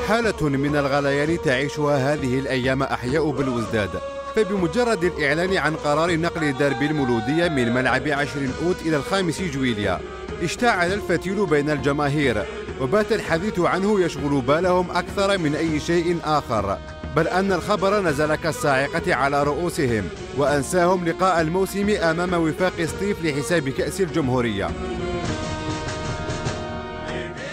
حالة من الغليان تعيشها هذه الأيام أحياء بالوزداد، فبمجرد الإعلان عن قرار نقل دربي المولودية من ملعب 20 أوت إلى الخامس جويليا اشتعل الفتيل بين الجماهير، وبات الحديث عنه يشغل بالهم أكثر من أي شيء آخر، بل أن الخبر نزل كالصاعقة على رؤوسهم وأنساهم لقاء الموسم أمام وفاق سطيف لحساب كأس الجمهورية.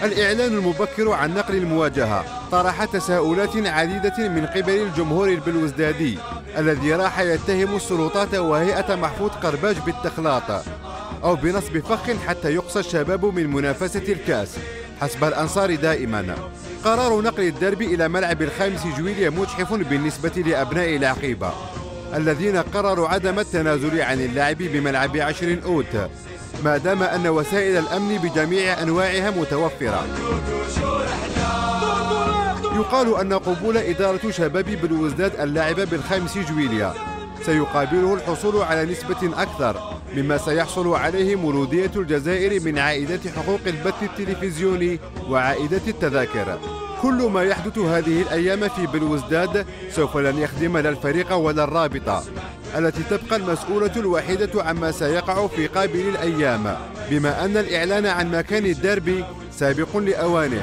الإعلان المبكر عن نقل المواجهة طرح تساؤلات عديدة من قبل الجمهور البلوزدادي الذي راح يتهم السلطات وهيئة محفوظ قرباج بالتخلاط أو بنصب فخ حتى يقصى الشباب من منافسة الكأس. حسب الأنصار دائما قرار نقل الدربي إلى ملعب الخامس جويليا مجحف بالنسبة لأبناء العقيبة الذين قرروا عدم التنازل عن اللعب بملعب 20 أوت ما دام أن وسائل الأمن بجميع أنواعها متوفرة. يقال أن قبول إدارة شباب بالوزداد اللعب بالخامس جويليا سيقابله الحصول على نسبة أكثر مما سيحصل عليه مولودية الجزائر من عائدات حقوق البث التلفزيوني وعائدات التذاكر. كل ما يحدث هذه الأيام في بالوزداد سوف لن يخدم لا الفريق ولا الرابطة التي تبقى المسؤولة الوحيدة عما سيقع في قابل الأيام، بما أن الإعلان عن مكان الدربي سابق لأوانه.